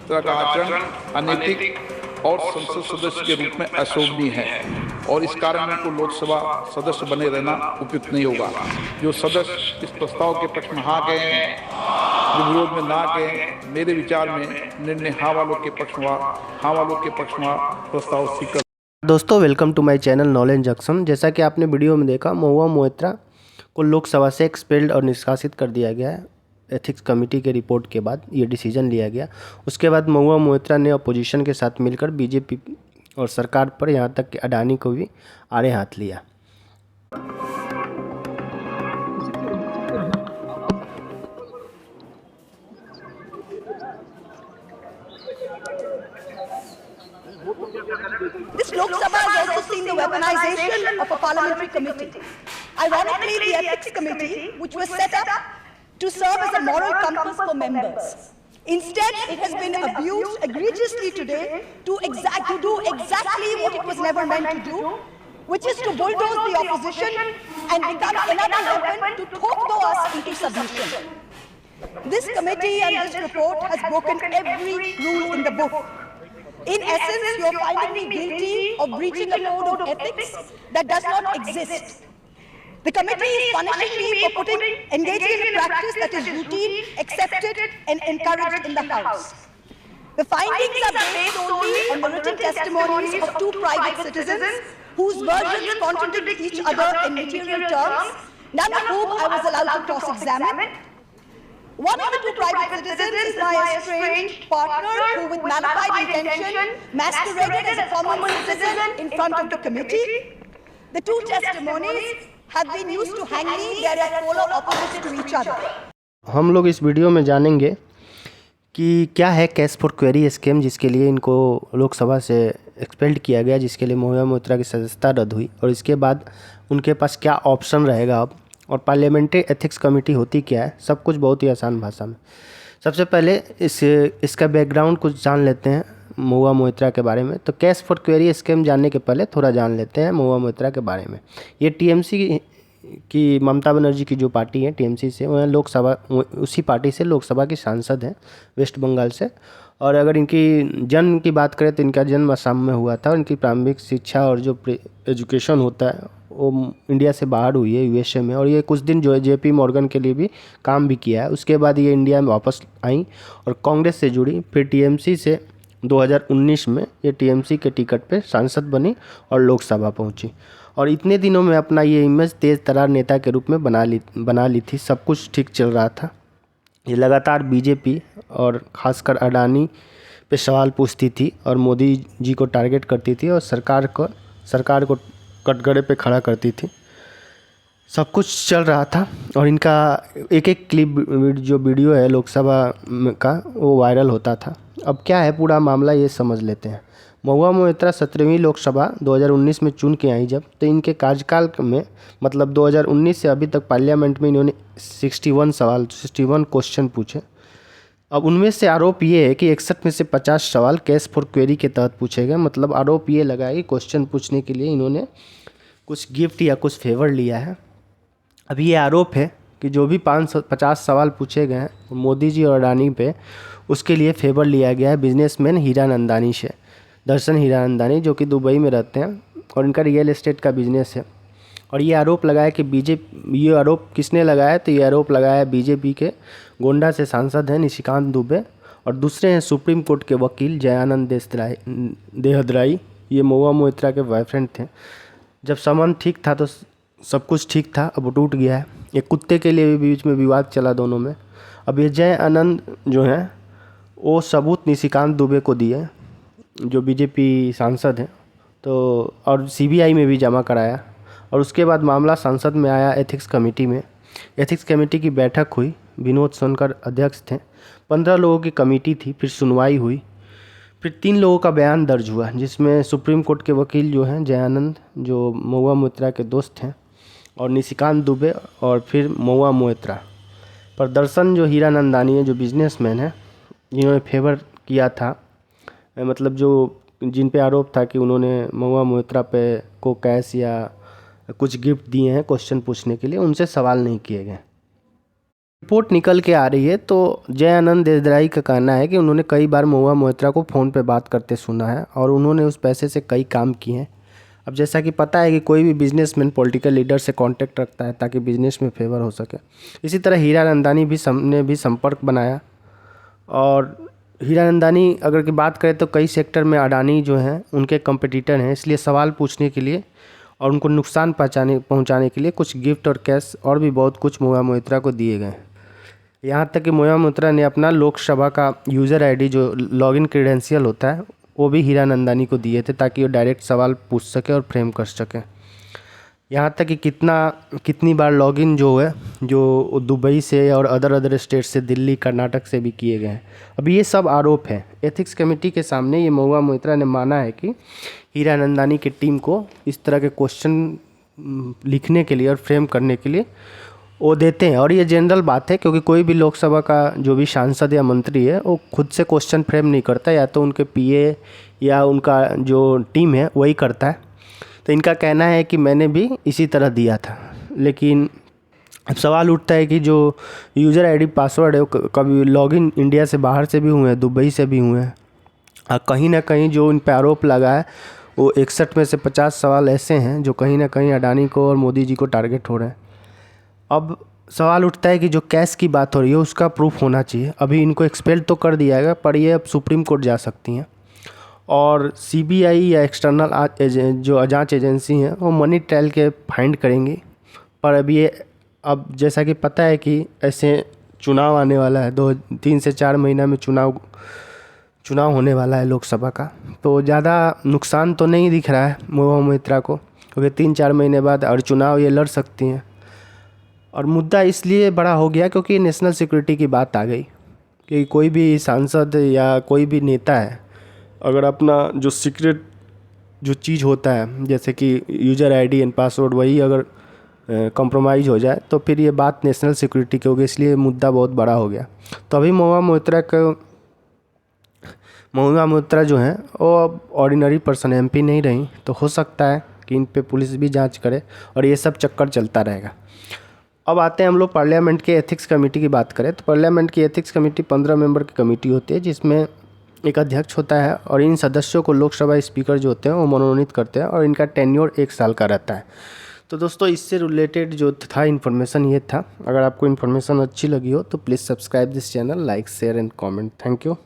तरह का आचरण अनैतिक और संसद सदस्य के रूप में अशोभनीय है और इस कारण उनको लोकसभा सदस्य बने रहना उपयुक्त नहीं होगा। जो सदस्य इस प्रस्ताव के पक्ष में हाँ गए हैं, जो विरोध में ना गए, मेरे विचार में निर्णय हाँ वालों के पक्ष में प्रस्ताव स्वीकार। दोस्तों welcome to my channel knowledge junction. जैसा कि आपने वीडियो में देखा, महुआ मोइत्रा को लोकसभा से एक्सपेल्ड और निष्कासित कर दिया गया है। एथिक्स कमेटी के रिपोर्ट के बाद ये डिसीजन लिया गया। उसके बाद महुआ मोइत्रा ने अपोजिशन के साथ मिलकर बीजेपी और सरकार पर, यहाँ तक कि अडानी को भी आड़े हाथ लिया। This Lok Sabha has also seen the weaponization of a parliamentary committee. Ironically, the Ethics Committee, which was set up to serve as a moral compass for members. Instead, it has been abused egregiously today to do exactly what it was never meant to do, which is to bulldoze the opposition and become another weapon to torpedo us into submission. This committee and this report has broken every rule in the book. In essence, you are finding me guilty of breaching a code of ethics that does not exist. The committee is punishing me for engaging in a practice that is routine, accepted, and encouraged in the House. The findings are based solely on the written testimonies of two private citizens whose versions contradict each other in material terms, none of whom I was allowed to cross-examine. One of the two private citizens is my estranged partner who, with malified intention, masqueraded as a common citizen in front of the committee. The two testimonies have been used to hang me. They are polar opposites to each other. हम लोग इस video में जानेंगे कि क्या है cash for query scheme, जिसके लिए इनको लोकसभा से एक्सपेल्ड किया गया, जिसके लिए महुआ मोइत्रा की सदस्यता रद्द हुई, और इसके बाद उनके पास क्या ऑप्शन रहेगा अब, और पार्लियामेंट्री एथिक्स कमेटी होती क्या है, सब कुछ बहुत ही आसान भाषा में। सबसे पहले इसका बैकग्राउंड कुछ जान लेते हैं महुआ मोइत्रा के बारे में। तो कैश फॉर क्वेरी स्कीम जानने के पहले थोड़ा जान लेते हैं महुआ मोइत्रा के बारे में। ये टीएमसी की ममता बनर्जी की जो पार्टी है, टीएमसी से, वह लोकसभा, उसी पार्टी से लोकसभा की सांसद हैं, वेस्ट बंगाल से। और अगर इनकी जन्म की बात करें तो इनका जन्म असम में हुआ था। इनकी प्रारंभिक शिक्षा और जो एजुकेशन होता है वो इंडिया से बाहर हुई है, यूएसए में। और ये कुछ दिन जो है जेपी मॉर्गन के लिए भी काम भी किया है। उसके बाद ये इंडिया में वापस आई और कांग्रेस से जुड़ी। फिर टीएमसी से 2019 में ये टीएमसी के टिकट पे सांसद बनी और लोकसभा पहुंची। और इतने दिनों में अपना ये इमेज तेज़ तर्रार नेता के रूप में बना ली थी। सब कुछ ठीक चल रहा था। ये लगातार बीजेपी और ख़ासकर अडानी पे सवाल पूछती थी और मोदी जी को टारगेट करती थी और सरकार को कटघरे पे खड़ा करती थी। सब कुछ चल रहा था और इनका एक एक क्लिप जो वीडियो है लोकसभा का वो वायरल होता था। अब क्या है पूरा मामला, ये समझ लेते हैं। महुआ मोइत्रा 17वीं लोकसभा 2019 में चुन के आई जब, तो इनके कार्यकाल में, मतलब 2019 से अभी तक पार्लियामेंट में इन्होंने 61 क्वेश्चन पूछे। अब उनमें से आरोप ये है कि 61 में से 50 सवाल कैश फॉर क्वेरी के तहत पूछे गए। मतलब आरोप ये लगा कि क्वेश्चन पूछने के लिए इन्होंने कुछ गिफ्ट या कुछ फेवर लिया है। अब ये आरोप है कि जो भी 50 सवाल पूछे गए हैं मोदी जी और अडानी पे, उसके लिए फेवर लिया गया है बिजनेसमैन हीरानंदानी से, दर्शन हीरानंदानी, जो कि दुबई में रहते हैं और इनका रियल एस्टेट का बिजनेस है। और ये आरोप लगाया कि ये आरोप किसने लगाया, तो ये आरोप लगाया बीजेपी के गोंडा से सांसद हैं निशिकांत दुबे, और दूसरे हैं सुप्रीम कोर्ट के वकील जयानंद देहदराई। ये महुआ मोइत्रा के बॉयफ्रेंड थे। जब संबंध ठीक था तो सब कुछ ठीक था, अब वो टूट गया है। एक कुत्ते के लिए भी बीच में विवाद चला दोनों में। अब ये जय आनंद जो हैं वो सबूत निशिकांत दुबे को दिए, जो बीजेपी सांसद हैं, तो और सीबीआई में भी जमा कराया। और उसके बाद मामला संसद में आया एथिक्स कमेटी में। एथिक्स कमेटी की बैठक हुई, विनोद सोनकर अध्यक्ष थे। 15 लोगों की कमेटी थी। फिर सुनवाई हुई। फिर 3 लोगों का बयान दर्ज हुआ, जिसमें सुप्रीम कोर्ट के वकील जो हैं जयानंद, जो महुआ मोइत्रा के दोस्त हैं, और निशिकांत दुबे, और फिर महुआ मोइत्रा पर दर्शन जो हीरानंदानी है, जो बिजनेसमैन है, जिन्होंने फेवर किया था, मतलब जो जिन पे आरोप था कि उन्होंने महुआ मोइत्रा पे को कैश या कुछ गिफ्ट दिए हैं क्वेश्चन पूछने के लिए, उनसे सवाल नहीं किए गए। रिपोर्ट निकल के आ रही है तो जय आनंद देवदराई का कहना है कि उन्होंने कई बार महुआ मोइत्रा को फ़ोन पे बात करते सुना है और उन्होंने उस पैसे से कई काम किए हैं। अब जैसा कि पता है कि कोई भी बिजनेसमैन पॉलिटिकल लीडर से कांटेक्ट रखता है ताकि बिजनेस में फेवर हो सके। इसी तरह हीरानंदानी ने भी संपर्क बनाया और हीरानंदानी अगर की बात करें तो कई सेक्टर में अडानी जो हैं उनके कंपटीटर हैं, इसलिए सवाल पूछने के लिए और उनको नुकसान पहुंचाने के लिए कुछ गिफ्ट और कैश और भी बहुत कुछ महुआ मोइत्रा को दिए गए। यहाँ तक कि महुआ मोइत्रा ने अपना लोकसभा का यूज़र आईडी जो लॉगिन क्रेडेंशियल होता है वो भी हीरानंदानी को दिए थे ताकि वो डायरेक्ट सवाल पूछ सके और फ्रेम कर सके। यहाँ तक कि कितनी बार लॉगिन जो है जो दुबई से और अदर स्टेट से, दिल्ली, कर्नाटक से भी किए गए हैं। अब ये सब आरोप हैं। एथिक्स कमेटी के सामने ये महुआ मोइत्रा ने माना है कि हीरानंदानी की टीम को इस तरह के क्वेश्चन लिखने के लिए और फ्रेम करने के लिए वो देते हैं। और ये जनरल बात है क्योंकि कोई भी लोकसभा का जो भी सांसद या मंत्री है वो खुद से क्वेश्चन फ्रेम नहीं करता, या तो उनके पीए या उनका जो टीम है वही करता है। तो इनका कहना है कि मैंने भी इसी तरह दिया था। लेकिन अब सवाल उठता है कि जो यूज़र आईडी पासवर्ड है वो कभी लॉगिन इंडिया से बाहर से भी हुए हैं, दुबई से भी हुए हैं। और कहीं ना कहीं जो इन पर आरोप लगा है वो 61 में से 50 सवाल ऐसे हैं जो कहीं ना कहीं अडानी को और मोदी जी को टारगेट हो रहे हैं। अब सवाल उठता है कि जो कैश की बात हो रही है उसका प्रूफ होना चाहिए। अभी इनको एक्सपेल तो कर दिया गया पर ये अब सुप्रीम कोर्ट जा सकती हैं और सीबीआई या एक्सटर्नल जो जांच एजेंसी हैं वो मनी ट्रायल के फाइंड करेंगी। पर अब जैसा कि पता है कि ऐसे चुनाव आने वाला है, 3 से 4 महीना में चुनाव होने वाला है लोकसभा का, तो ज़्यादा नुकसान तो नहीं दिख रहा है महुआ मोइत्रा को, क्योंकि 3-4 महीने बाद और चुनाव ये लड़ सकती हैं। और मुद्दा इसलिए बड़ा हो गया क्योंकि नेशनल सिक्योरिटी की बात आ गई कि कोई भी सांसद या कोई भी नेता है अगर अपना जो सीक्रेट जो चीज़ होता है जैसे कि यूज़र आईडी एंड पासवर्ड वही अगर कॉम्प्रोमाइज़ हो जाए तो फिर ये बात नेशनल सिक्योरिटी की होगी, इसलिए मुद्दा बहुत बड़ा हो गया। तो अभी महुआ मोइत्रा जो हैं वो अब ऑर्डिनरी पर्सन एमपी नहीं रही, तो हो सकता है कि इन पे पुलिस भी जांच करे और ये सब चक्कर चलता रहेगा। अब आते हैं हम लोग पार्लियामेंट के एथिक्स कमेटी की बात करें तो पार्लियामेंट की एथिक्स कमेटी 15 मेंबर की कमेटी होती है जिसमें एक अध्यक्ष होता है और इन सदस्यों को लोकसभा स्पीकर जो होते हैं वो मनोनीत करते हैं और इनका टेन्योर 1 साल का रहता है। तो दोस्तों इससे रिलेटेड जो था इन्फॉर्मेशन ये था। अगर आपको इन्फॉर्मेशन अच्छी लगी हो तो please subscribe this channel, like, share and comment. Thank you.